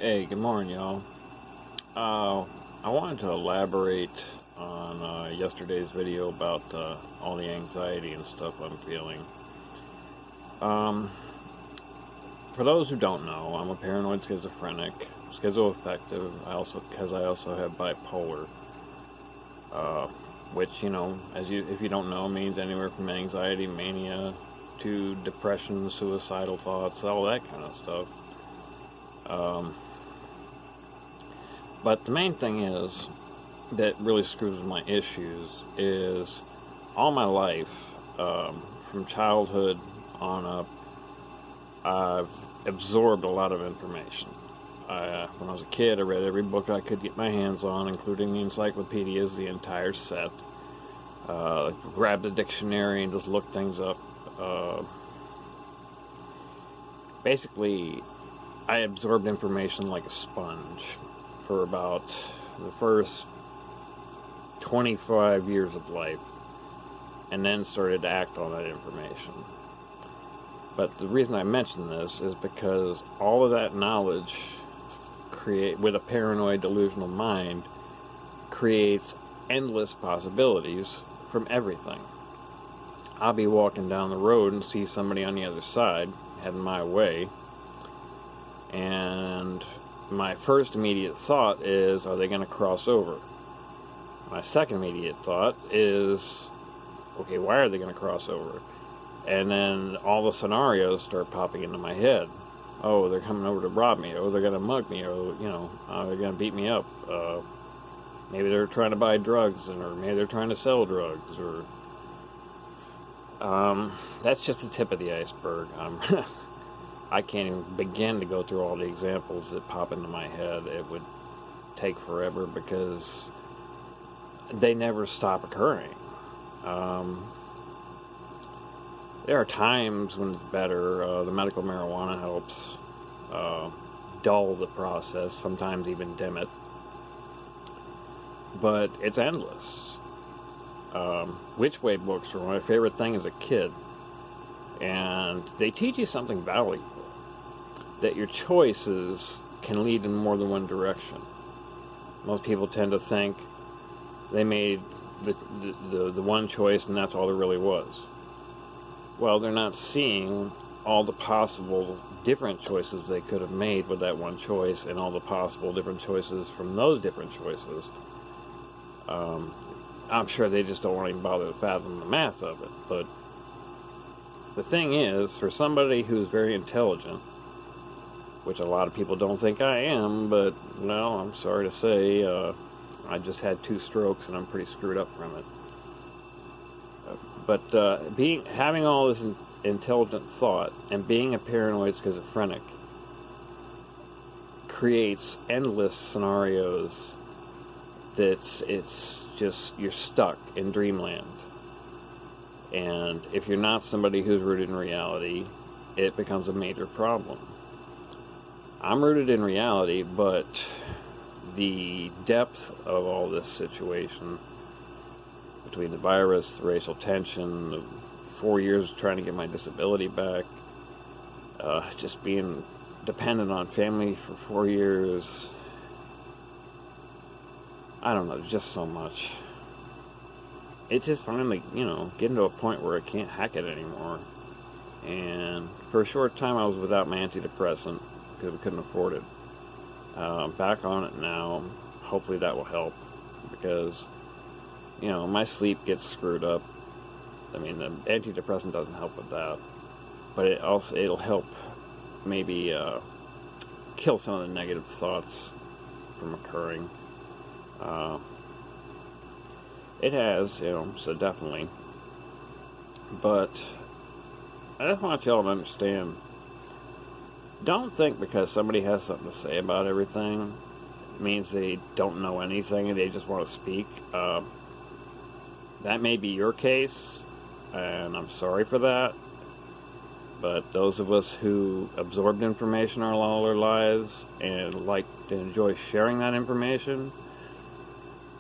Hey, good morning, y'all. I wanted to elaborate on yesterday's video about all the anxiety and stuff I'm feeling. Um, for those who don't know, I'm a paranoid schizophrenic, schizoaffective. Because I also have bipolar, uh, which if you don't know, means anywhere from anxiety, mania, to depression, suicidal thoughts, all that kind of stuff. Um, But the main thing is that really screws with my issues is all my life, from childhood on up, I've absorbed a lot of information. When I was a kid, I read every book I could get my hands on, including the encyclopedias, the entire set. Grabbed a dictionary and just looked things up. Basically, I absorbed information like a sponge for about the first 25 years of life, and then started to act on that information. But the reason I mention this is because all of that knowledge with a paranoid delusional mind creates endless possibilities from everything. I'll be walking down the road and see somebody on the other side heading my way, and my first immediate thought is, are they going to cross over? My second immediate thought is, okay, why are they going to cross over? And then all the scenarios start popping into my head. Oh, they're coming over to rob me. Oh, they're going to mug me. Or, they're going to beat me up. Maybe they're trying to buy drugs, or maybe they're trying to sell drugs. Or that's just the tip of the iceberg. I can't even begin to go through all the examples that pop into my head. It would take forever because they never stop occurring. There are times when it's better. The medical marijuana helps dull the process, sometimes even dim it. But it's endless. Which Way books were my favorite thing as a kid. And they teach you something valuable, that your choices can lead in more than one direction. Most people tend to think they made the one choice and that's all there really was. Well, they're not seeing all the possible different choices they could have made with that one choice, and all the possible different choices from those different choices. I'm sure they just don't want to even bother to fathom the math of it. But the thing is, for somebody who's very intelligent, which a lot of people don't think I am, but, well, I'm sorry to say, I just had 2 strokes and I'm pretty screwed up from it. But having all this intelligent thought and being a paranoid schizophrenic creates endless scenarios it's just, you're stuck in dreamland. And if you're not somebody who's rooted in reality, it becomes a major problem. I'm rooted in reality, but the depth of all this situation, between the virus, the racial tension, the 4 years trying to get my disability back, just being dependent on family for 4 years, I don't know, just so much. It's just finally, getting to a point where I can't hack it anymore. And for a short time I was without my antidepressant because we couldn't afford it. Back on it now. Hopefully that will help, because my sleep gets screwed up. I mean, the antidepressant doesn't help with that, but it'll help maybe kill some of the negative thoughts from occurring. It has, so definitely. But I just want y'all to understand, don't think because somebody has something to say about everything, it means they don't know anything and they just want to speak. That may be your case, and I'm sorry for that. But those of us who absorbed information all our lives and like to enjoy sharing that information,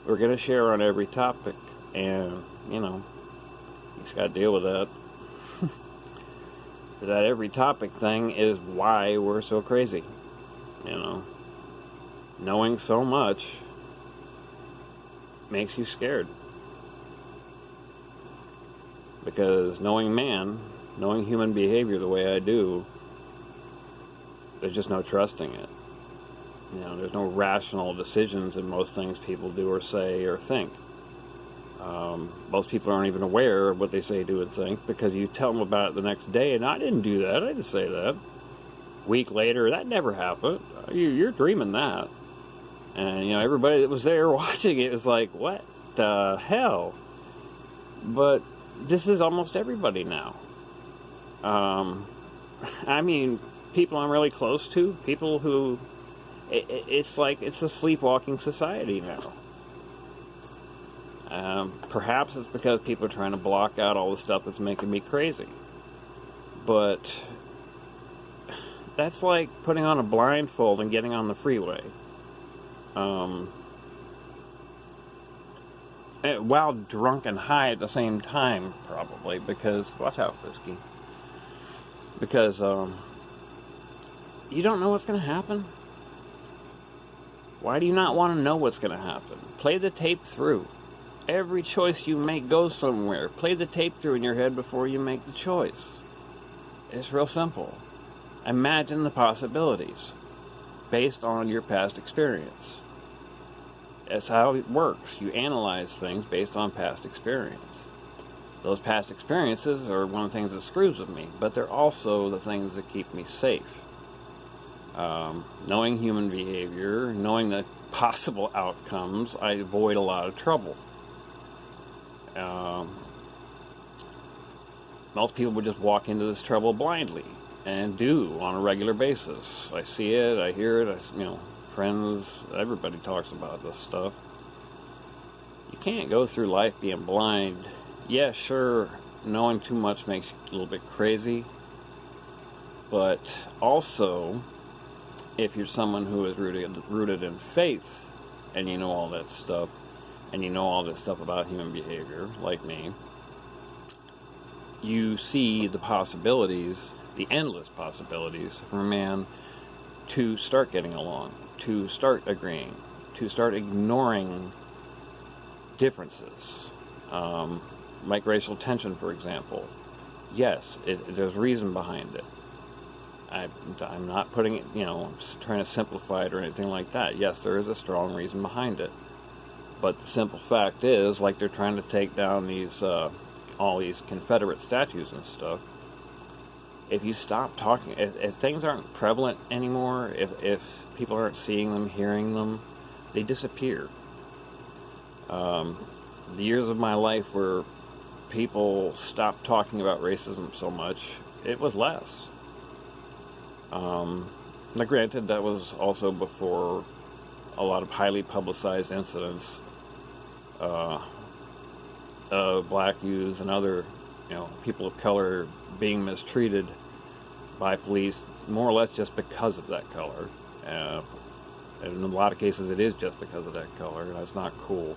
we're going to share on every topic, and, you just got to deal with that. That every topic thing is why we're so crazy, knowing so much makes you scared. Because knowing human behavior the way I do, there's just no trusting it. There's no rational decisions in most things people do or say or think. Most people aren't even aware of what they say, do, and think, because you tell them about it the next day, and I didn't do that, I didn't say that. Week later, that never happened. You're dreaming that. And, everybody that was there watching it was like, what the hell? But this is almost everybody now. I mean, people I'm really close to, people who, it's like it's a sleepwalking society now. Perhaps it's because people are trying to block out all the stuff that's making me crazy. But that's like putting on a blindfold and getting on the freeway. While drunk and high at the same time, probably, because, watch out, Frisky. Because, you don't know what's going to happen. Why do you not want to know what's going to happen? Play the tape through. Every choice you make goes somewhere. Play the tape through in your head before you make the choice. It's real simple. Imagine the possibilities based on your past experience. That's how it works. You analyze things based on past experience. Those past experiences are one of the things that screws with me, but they're also the things that keep me safe. Knowing human behavior, knowing the possible outcomes, I avoid a lot of trouble. Most people would just walk into this trouble blindly, and do on a regular basis. I see it, I hear it, friends, everybody talks about this stuff. You can't go through life being blind. Yeah, sure, knowing too much makes you a little bit crazy, but also, if you're someone who is rooted in faith, and you know all that stuff, and you know all this stuff about human behavior, like me, you see the possibilities, the endless possibilities for man to start getting along, to start agreeing, to start ignoring differences. Like racial tension, for example. Yes, there's reason behind it. I'm not putting it, trying to simplify it or anything like that. Yes, there is a strong reason behind it. But the simple fact is, like they're trying to take down these, all these Confederate statues and stuff, if you stop talking, if things aren't prevalent anymore, if people aren't seeing them, hearing them, they disappear. The years of my life where people stopped talking about racism so much, it was less. Now granted, that was also before a lot of highly publicized incidents of black youths and other, people of color being mistreated by police, more or less just because of that color. And in a lot of cases, it is just because of that color, and that's not cool.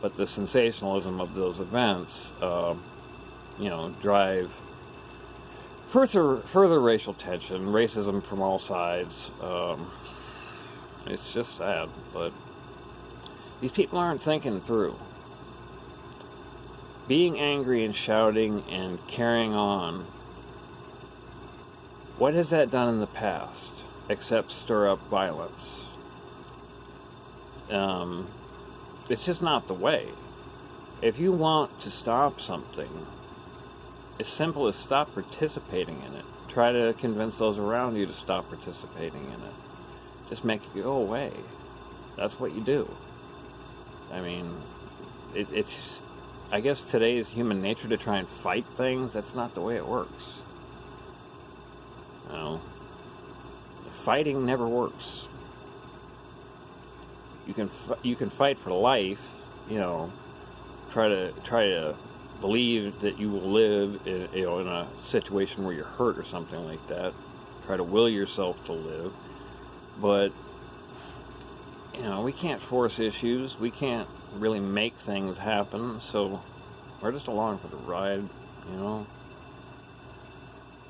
But the sensationalism of those events, drive further racial tension, racism from all sides. It's just sad, but these people aren't thinking through. Being angry and shouting and carrying on, what has that done in the past except stir up violence? It's just not the way. If you want to stop something, as simple as stop participating in it. Try to convince those around you to stop participating in it. Just make it go away. That's what you do. I mean, it's I guess today's human nature to try and fight things. That's not the way it works. Fighting never works. You can fight for life, try to believe that you will live in a situation where you're hurt or something like that. Try to will yourself to live, but we can't force issues. We can't really make things happen. So we're just along for the ride,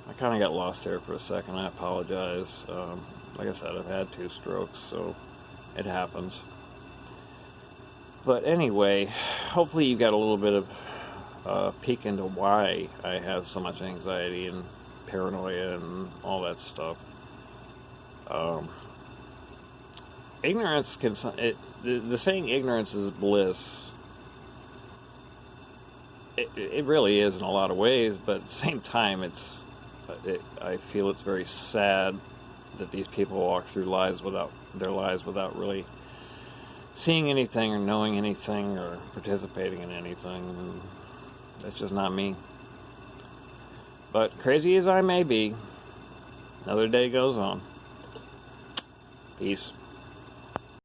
I kind of got lost there for a second. I apologize. Like I said, I've had 2 strokes, so It happens. But anyway, hopefully you got a little bit of peek into why I have so much anxiety and paranoia and all that stuff. Ignorance can... the saying ignorance is bliss, it really is in a lot of ways, but at the same time, I feel it's very sad that these people walk through their lives without really seeing anything or knowing anything or participating in anything. And that's just not me. But crazy as I may be, another day goes on. Peace.